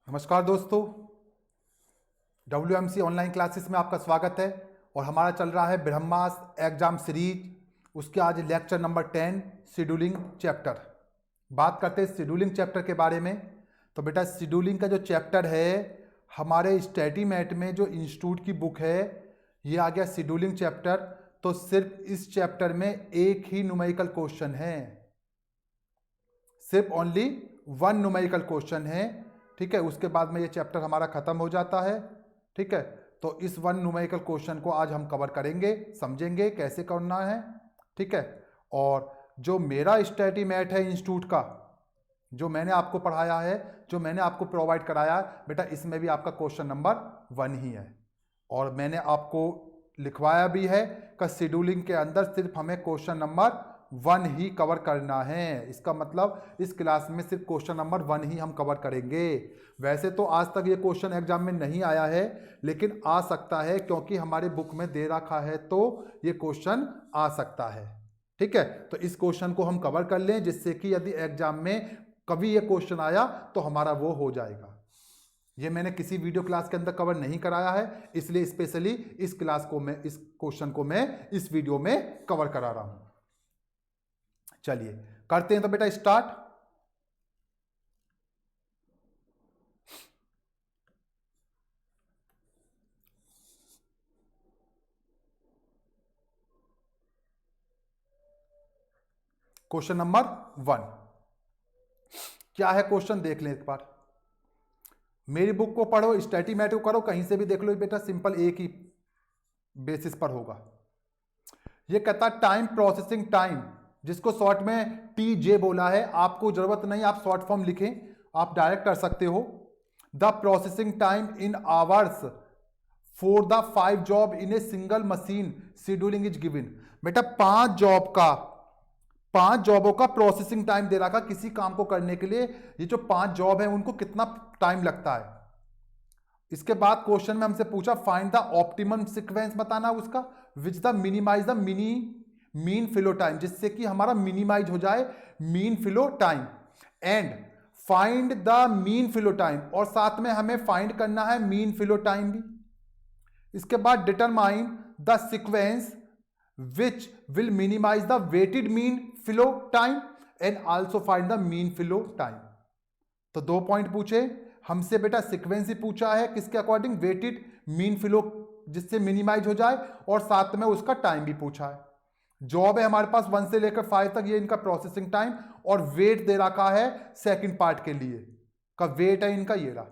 नमस्कार दोस्तों, WMC online classes में आपका स्वागत है। और हमारा चल रहा है ब्रह्मास एग्जाम सीरीज। उसके आज लेक्चर नंबर 10 शेड्यूलिंग चैप्टर। बात करते हैं शेड्यूलिंग चैप्टर के बारे में। तो बेटा शेड्यूलिंग का जो चैप्टर है हमारे स्टडीमैट में जो इंस्टीट्यूट की बुक है ये आ गया शेड्यूलिंग चैप्टर। तो सिर्फ इस चैप्टर में एक ही न्यूमेरिकल क्वेश्चन है, सिर्फ ओनली वन न्यूमेरिकल क्वेश्चन है। ठीक है, उसके बाद में ये चैप्टर हमारा खत्म हो जाता है। ठीक है, तो इस वन न्यूमेरिकल क्वेश्चन को आज हम कवर करेंगे, समझेंगे कैसे करना है। ठीक है, और जो मेरा स्टडी मैट है इंस्टीट्यूट का, जो मैंने आपको पढ़ाया है, जो मैंने आपको प्रोवाइड कराया है, बेटा इसमें भी आपका क्वेश्चन नंबर 1 ही है। और मैंने आपको लिखवाया भी है कि शेड्यूलिंग के अंदर सिर्फ हमें क्वेश्चन नंबर 1 ही कवर करना है। इसका मतलब इस क्लास में सिर्फ क्वेश्चन नंबर 1 ही हम कवर करेंगे। वैसे तो आज तक ये क्वेश्चन एग्जाम में नहीं आया है, लेकिन आ सकता है क्योंकि हमारे बुक में दे रखा है, तो ये क्वेश्चन आ सकता है। ठीक है, तो इस क्वेश्चन को हम कवर कर लें जिससे कि यदि एग्जाम में कभी ये क्वेश्चन आया तो हमारा वो हो जाएगा। ये मैंने किसी वीडियो क्लास के अंदर कवर नहीं कराया है, इसलिए स्पेशली इस क्लास को मैं, इस क्वेश्चन को मैं इस वीडियो में कवर करा रहा हूं। चलिए करते हैं तो बेटा स्टार्ट। क्वेश्चन नंबर 1 क्या है, क्वेश्चन देख लें एक बार। मेरी बुक को पढ़ो, स्टैटिमैट को करो, कहीं से भी देख लो बेटा, सिंपल एक ही बेसिस पर होगा। ये कहता टाइम प्रोसेसिंग टाइम, जिसको शॉर्ट में TJ बोला है। आपको जरूरत नहीं आप शॉर्ट फॉर्म लिखें, आप डायरेक्ट कर सकते हो। The processing time in hours for the 5 job in a single machine scheduling is given. बेटा 5 जॉबों का प्रोसेसिंग टाइम दे रखा किसी काम को करने के लिए। ये जो 5 जॉब है उनको कितना टाइम लगता है। इसके बाद क्वेश्चन में हमसे पूछा फाइंड द ऑप्टिमम सीक्वेंस, बताना उसका which the minimise the mean flow time, जिससे कि हमारा मिनिमाइज हो जाए mean flow time. And find the mean flow time, और साथ में हमें फाइंड करना है मीन फ्लो टाइम भी। इसके बाद determine the sequence which will minimise the weighted mean flow time and also find the mean flow time. तो 2 पॉइंट पूछे हमसे बेटा, सीक्वेंस ही पूछा है किसके अकॉर्डिंग, वेटेड मीन फ्लो जिससे मिनिमाइज हो जाए, और साथ में उसका टाइम भी पूछा है। जॉब है हमारे पास 1 से लेकर 5 तक, ये इनका प्रोसेसिंग टाइम, और वेट दे रखा है सेकंड पार्ट के लिए का वेट है इनका ये रहा।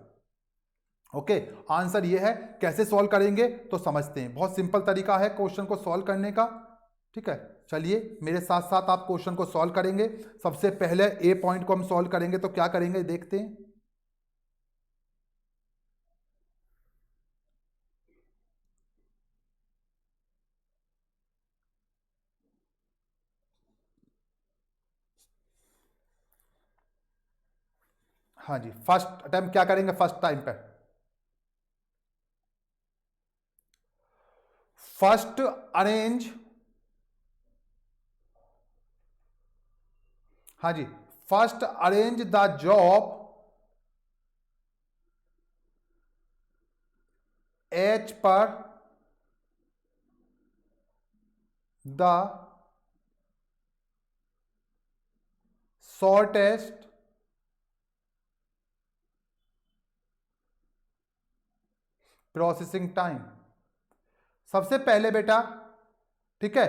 ओके, आंसर ये है। कैसे सॉल्व करेंगे तो समझते हैं। बहुत सिंपल तरीका है क्वेश्चन को सॉल्व करने का। ठीक है, चलिए मेरे साथ साथ आप क्वेश्चन को सॉल्व करेंगे। सबसे पहले ए पॉइंट को हम सॉल्व करेंगे, तो क्या करेंगे देखते हैं। हाँ जी, फर्स्ट अटेम्प्ट क्या करेंगे, फर्स्ट टाइम पे फर्स्ट अरेंज। हाँ जी, first arrange the job as per the shortest processing time. सबसे पहले बेटा, ठीक है,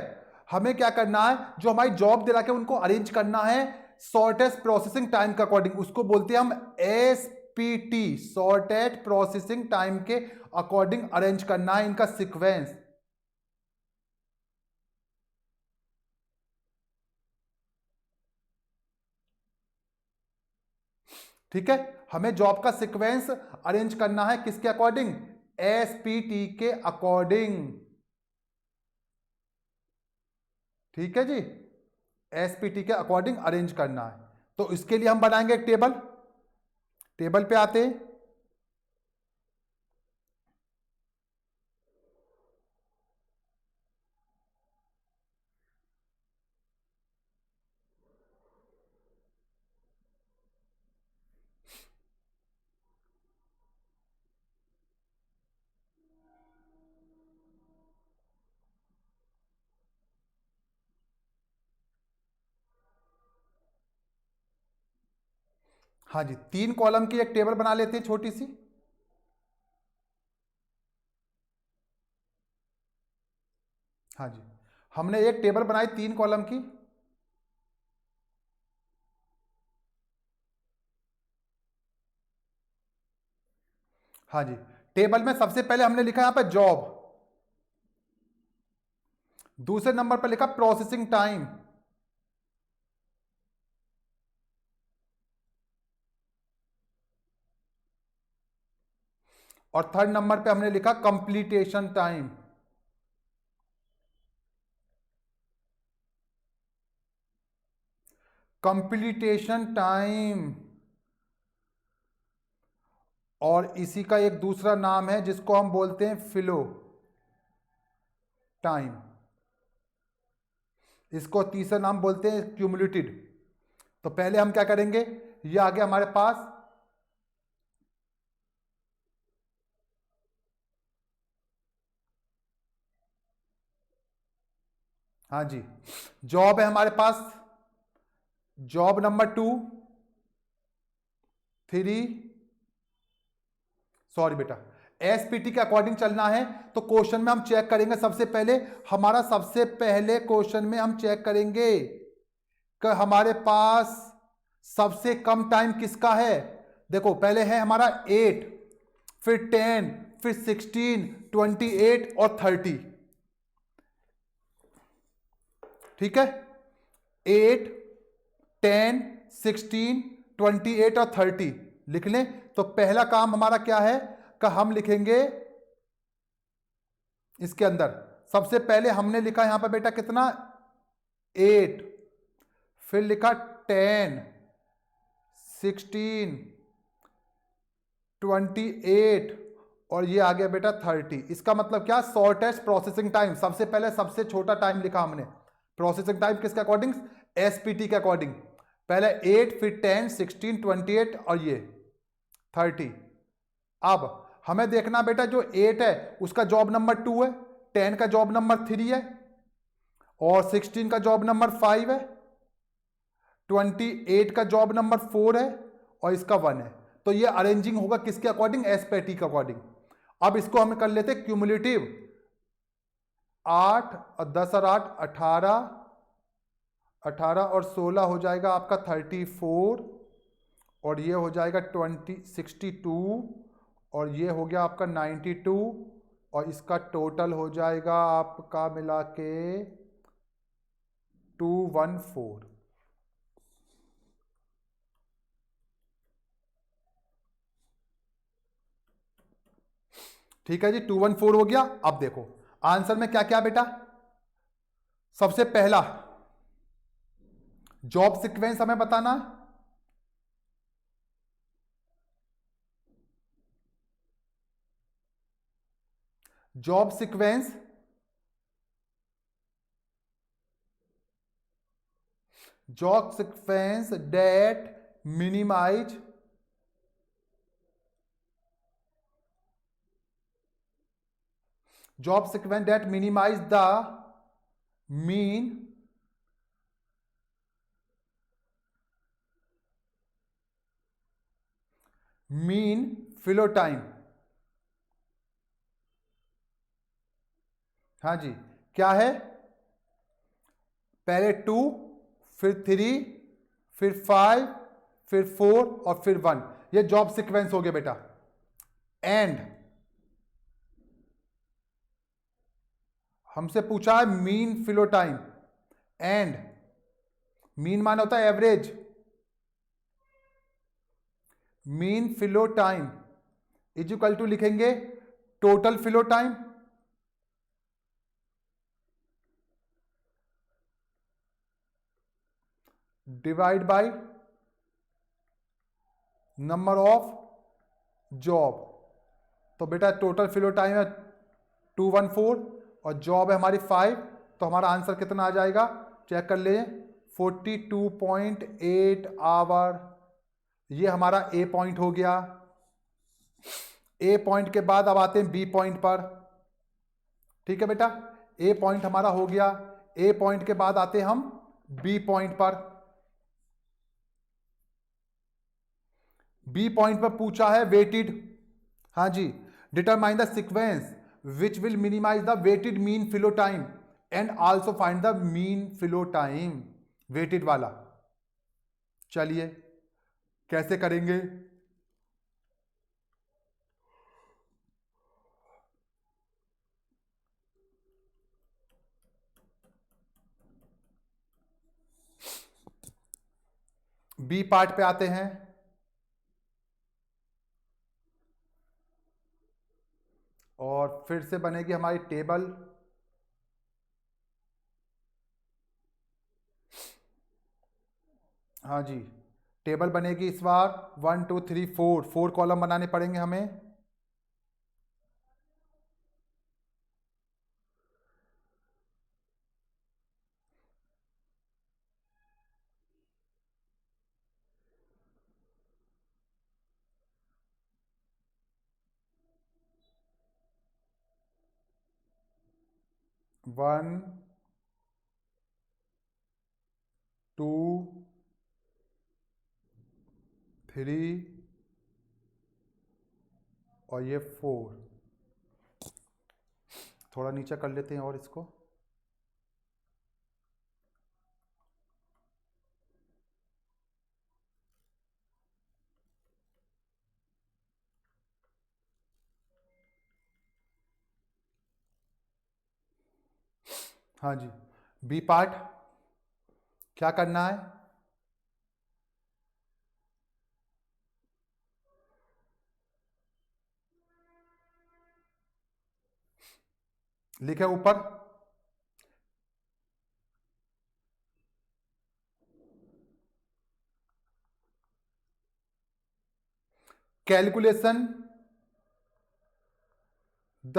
हमें क्या करना है, जो हमारी जॉब दे रखा है उनको अरेंज करना है शॉर्टेस्ट प्रोसेसिंग टाइम के अकॉर्डिंग। उसको बोलते हैं हम SPT, शॉर्टेस्ट प्रोसेसिंग टाइम के अकॉर्डिंग अरेंज करना है इनका सीक्वेंस। ठीक है, हमें जॉब का सीक्वेंस अरेंज करना है किसके अकॉर्डिंग, SPT के अकॉर्डिंग। ठीक है जी, SPT के अकॉर्डिंग अरेंज करना है। तो इसके लिए हम बनाएंगे एक टेबल। टेबल पे आते हैं। हाँ जी, 3 कॉलम की एक टेबल बना लेते हैं छोटी सी। हाँ जी, हमने एक टेबल बनाई 3 कॉलम की। हाँ जी, टेबल में सबसे पहले हमने लिखा यहां पर जॉब, दूसरे नंबर पर लिखा प्रोसेसिंग टाइम, और थर्ड नंबर पे हमने लिखा कंप्लीटेशन टाइम। कंप्लीटेशन टाइम, और इसी का एक दूसरा नाम है जिसको हम बोलते हैं फ्लो टाइम, इसको तीसरा नाम बोलते हैं क्यूमुलेटेड। तो पहले हम क्या करेंगे, ये आ गया हमारे पास, हाँ जी, जॉब है हमारे पास, जॉब नंबर 2, 3, सॉरी बेटा, एसपीटी के अकॉर्डिंग चलना है। तो क्वेश्चन में हम चेक करेंगे सबसे पहले, हमारा सबसे पहले क्वेश्चन में हम चेक करेंगे कि हमारे पास सबसे कम टाइम किसका है। देखो पहले है हमारा 8, फिर 10, फिर 16, 28 और 30। ठीक है, 8, 10, 16, 28 और 30 लिख लें। तो पहला काम हमारा क्या है कि हम लिखेंगे इसके अंदर, सबसे पहले हमने लिखा यहां पर बेटा कितना, 8, फिर लिखा 10, 16, 28 और ये आ गया बेटा 30। इसका मतलब क्या, शॉर्टेस्ट प्रोसेसिंग टाइम, सबसे पहले सबसे छोटा टाइम लिखा हमने। प्रोसेसिंग टाइम किसके अकॉर्डिंग, एसपीटी के अकॉर्डिंग। पहले 8, फिर 10, 16, 28 और ये 30। अब हमें देखना बेटा जो 8 है उसका जॉब नंबर 2 है, 10 का जॉब नंबर 3 है, और 16 का जॉब नंबर 5 है, 28 का जॉब नंबर 4 है, और इसका 1 है। तो ये अरेंजिंग होगा किसके अकॉर्डिंग, एसपीटी के अकॉर्डिंग। अब इसको हम कर लेते क्यूमुलेटिव, 8 और 10 और 8 18, 18 और 16 हो जाएगा आपका 34, और ये हो जाएगा 62, और ये हो गया आपका 92, और इसका टोटल हो जाएगा आपका मिला के 214। ठीक है जी, 214 हो गया। अब देखो आंसर में क्या क्या बेटा, सबसे पहला जॉब सीक्वेंस हमें बताना है, job sequence, job sequence that minimise job sequence that minimize the mean flow time। हाँ जी, क्या है, पहले 2, फिर 3, फिर 5, फिर 4 और फिर 1, ये जॉब सीक्वेंस हो गया बेटा। एंड हमसे पूछा है mean flow time, and mean मान होता है average, mean flow time is equal to लिखेंगे total flow time divide by number of job. तो बेटा टोटल फ्लो टाइम है 214 और जॉब है हमारी 5, तो हमारा आंसर कितना आ जाएगा, चेक कर ले, 42.8 आवर। ये हमारा ए पॉइंट हो गया। ए पॉइंट के बाद अब आते हैं बी पॉइंट पर। ठीक है बेटा, ए पॉइंट हमारा हो गया, ए पॉइंट के बाद आते हैं हम बी पॉइंट पर। बी पॉइंट पर पूछा है वेटेड, हाँ जी, determine the sequence which will minimise the weighted mean flow time and also find the mean flow time, weighted वाला। चलिए कैसे करेंगे? बी पार्ट पे आते हैं। और फिर से बनेगी हमारी टेबल। हाँ जी, टेबल बनेगी इस बार 1 2 3 4, 4 कॉलम बनाने पड़ेंगे हमें। वन, टू, थ्री और ये 4। थोड़ा नीचे कर लेते हैं और इसको। हाँ जी, बी पार्ट क्या करना है? लिखे ऊपर calculation the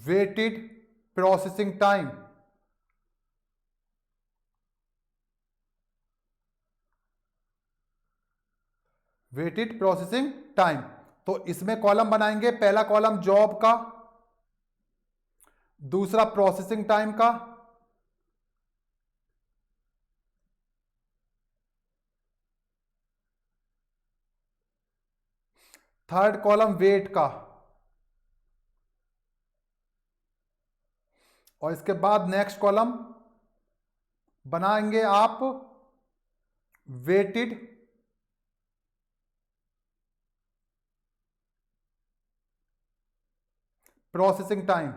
weighted processing time, weighted processing time. तो इसमें कॉलम बनाएंगे, पहला कॉलम जॉब का, दूसरा प्रोसेसिंग टाइम का, थर्ड कॉलम वेट का, और इसके बाद नेक्स्ट कॉलम बनाएंगे आप वेटेड प्रोसेसिंग टाइम।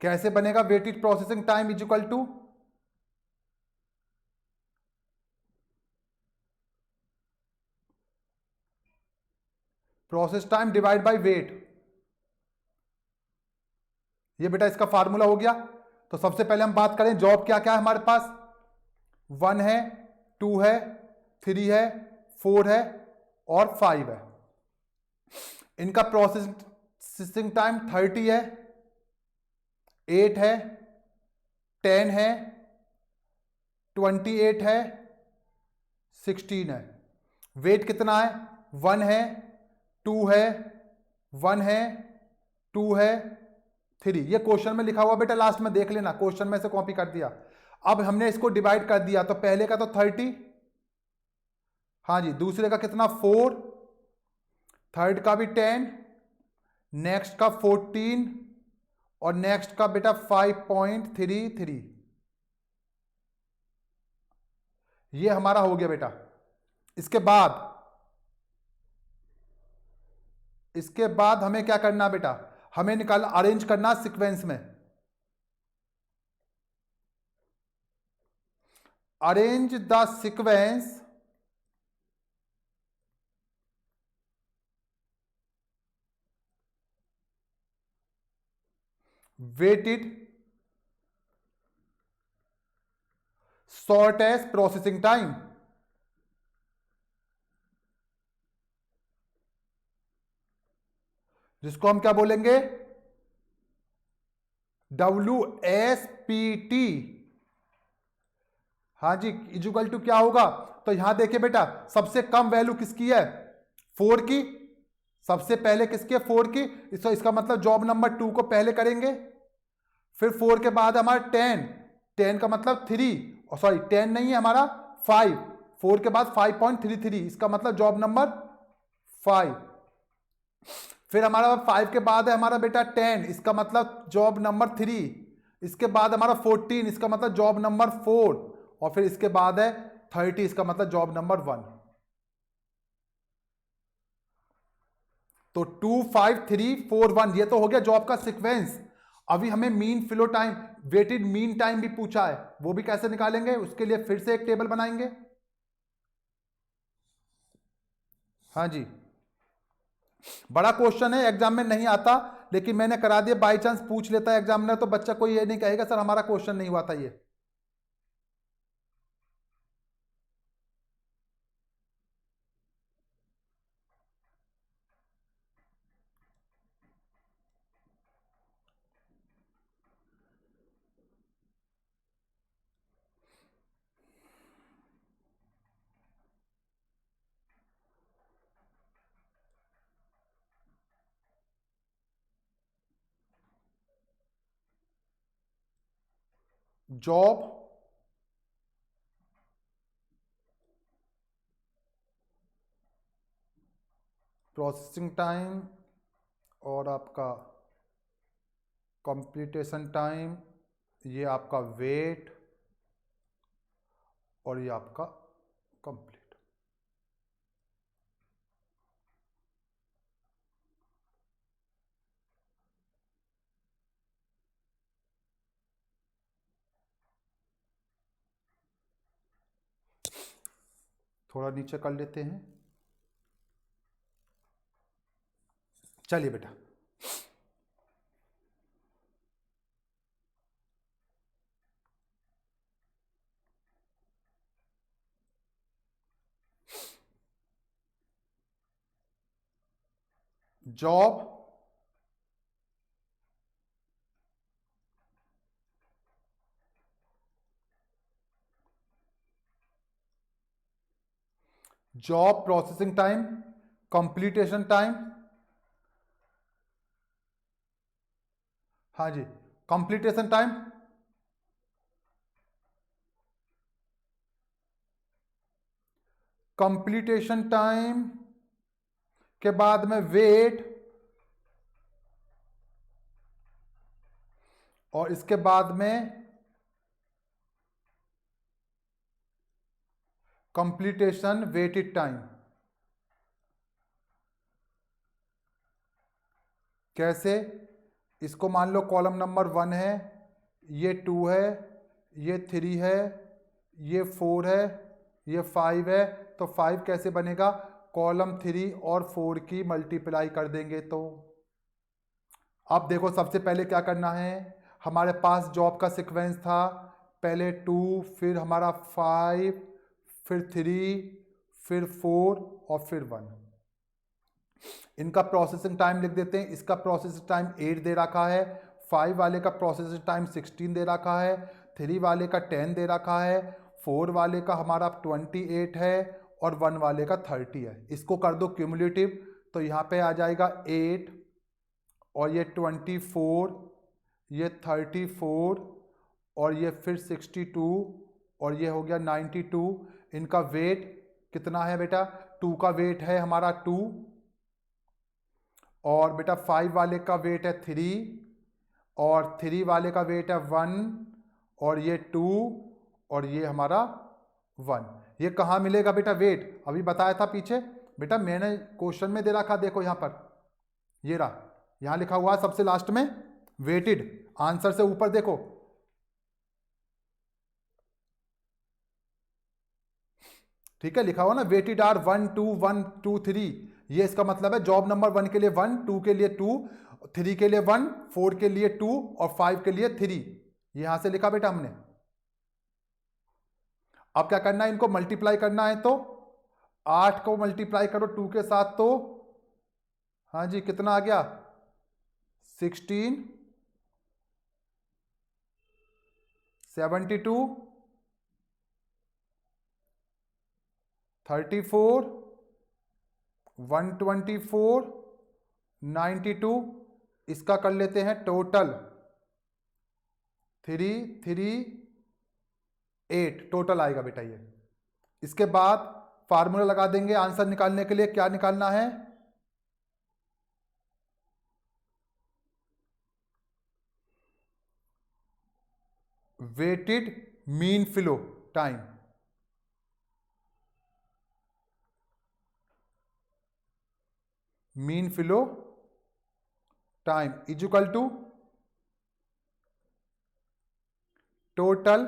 कैसे बनेगा weighted processing time is equal to process time divide by weight. ये बेटा इसका फार्मूला हो गया। तो सबसे पहले हम बात करें जॉब क्या क्या है हमारे पास। 1 है, 2 है, 3 है, 4 है और 5 है। इनका प्रोसेसिंग टाइम 30 है, 8 है, 10 है, 28 है, 16 है। वेट कितना है? 1 है, 2 है, 1 है, 2 है, 3। ये क्वेश्चन में लिखा हुआ बेटा, लास्ट में देख लेना, क्वेश्चन में से कॉपी कर दिया। अब हमने इसको डिवाइड कर दिया, तो पहले का तो 30, हाँ जी, दूसरे का कितना 4, थर्ड का भी 10, नेक्स्ट का 14 और नेक्स्ट का बेटा 5.33। ये हमारा हो गया बेटा। इसके बाद हमें क्या करना बेटा? हमें निकालना, अरेंज करना सीक्वेंस में। Arrange the sequence weighted shortest processing time. जिसको हम क्या बोलेंगे? WSPT। हाँ जी, इक्वल टू क्या होगा? तो यहां देखिए बेटा, सबसे कम वैल्यू किसकी है? 4 की, सबसे पहले किसके, 4 की, इसका मतलब जॉब नंबर 2 को पहले करेंगे, फिर 4 के बाद हमारा 10 का मतलब 3, सॉरी 10 नहीं है हमारा 5, 4 के बाद 5.33, इसका मतलब जॉब नंबर 5। फिर हमारा 5 के बाद है हमारा बेटा 10, इसका मतलब जॉब नंबर 3। इसके बाद हमारा 14, इसका मतलब जॉब नंबर 4। और फिर इसके बाद है 30, इसका मतलब जॉब नंबर 1। तो 2 5 3 4 1 ये तो हो गया जॉब का सीक्वेंस। अभी हमें mean flow time, weighted mean time भी पूछा है, वो भी कैसे निकालेंगे, उसके लिए फिर से एक टेबल बनाएंगे। हाँ जी, बड़ा क्वेश्चन है, एग्जाम में नहीं आता, लेकिन मैंने करा दिया, बाई चांस पूछ लेता है एग्जामिनर तो बच्चा कोई ये नहीं कहेगा सर हमारा क्वेश्चन नहीं हुआ था ये। जॉब प्रोसेसिंग टाइम और आपका कंप्लीटेशन टाइम, ये आपका वेट और ये आपका कंप्लीट। थोड़ा नीचे कर लेते हैं, चलिए बेटा। Job job processing time, completion time, हाँ जी, कंप्लीटेशन टाइम, कंप्लीटेशन टाइम के बाद में वेट, और इसके बाद में कंप्लीटेशन वेटेड टाइम। कैसे, इसको मान लो कॉलम नंबर 1 है, ये 2 है, ये 3 है, ये 4 है, ये 5 है, तो 5 कैसे बनेगा, कॉलम 3 और 4 की मल्टीप्लाई कर देंगे तो। अब देखो सबसे पहले क्या करना है, हमारे पास जॉब का सीक्वेंस था, पहले 2, फिर हमारा 5, फिर 3, फिर 4 और फिर 1। इनका प्रोसेसिंग टाइम लिख देते हैं, इसका प्रोसेसिंग टाइम 8 दे रखा है, 5 वाले का प्रोसेसिंग टाइम 16 दे रखा है, 3 वाले का 10 दे रखा है, 4 वाले का हमारा 28 है और 1 वाले का 30 है। इसको कर दो क्यूमुलेटिव, तो यहाँ पे आ जाएगा 8 और ये 24, ये 34 और ये फिर 62 और ये हो गया 92। इनका वेट कितना है बेटा, 2 का वेट है हमारा 2 और बेटा 5 वाले का वेट है 3 और 3 वाले का वेट है 1 और ये 2 और ये हमारा 1। ये कहाँ मिलेगा बेटा वेट, अभी बताया था पीछे बेटा, मैंने क्वेश्चन में दे रखा, देखो यहाँ पर, ये रहा, यहाँ लिखा हुआ है सबसे लास्ट में वेटेड, आंसर से ऊपर देखो, ठीक है, लिखा हुआ ना वेटेड आर 1 2 1 2 3। ये इसका मतलब है जॉब नंबर 1 के लिए 1, 2 के लिए 2, 3 के लिए 1, 4 के लिए 2 और 5 के लिए 3। यहां से लिखा बेटा हमने। अब क्या करना है, इनको मल्टीप्लाई करना है, तो 8 को मल्टीप्लाई करो 2 के साथ, तो हाँ जी कितना आ गया, 16, 72, 34, 124 92, इसका कर लेते हैं टोटल 338 टोटल आएगा बेटा ये। इसके बाद फार्मूला लगा देंगे आंसर निकालने के लिए। क्या निकालना है? Weighted mean flow time. Mean flow time is equal to total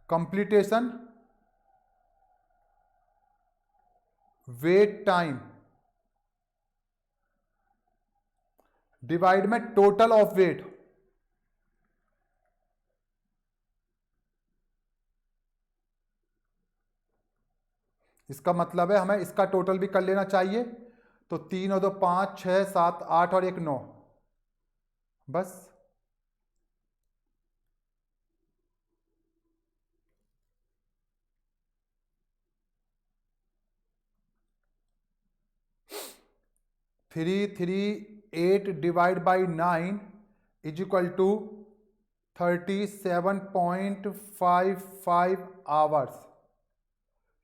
completion weight time divide में टोटल ऑफ वेट। इसका मतलब है हमें इसका टोटल भी कर लेना चाहिए। तो 3 और 2 5, 6, 7, 8 और 1 9, बस। Three 8 divide by 9 is equal to 37.55 hours.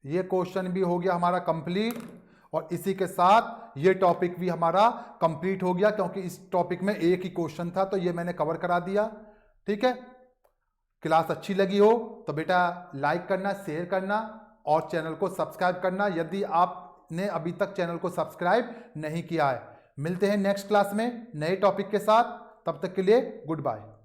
ये क्वेश्चन भी हो गया हमारा कंप्लीट, और इसी के साथ ये टॉपिक भी हमारा कंप्लीट हो गया, क्योंकि इस टॉपिक में एक ही क्वेश्चन था तो ये मैंने कवर करा दिया। ठीक है, क्लास अच्छी लगी हो तो बेटा लाइक करना, शेयर करना और चैनल को सब्सक्राइब करना यदि आपने अभी तक चैनल को सब्सक्राइब नहीं किया है। मिलते हैं नेक्स्ट क्लास में नए टॉपिक के साथ, तब तक के लिए गुड बाय।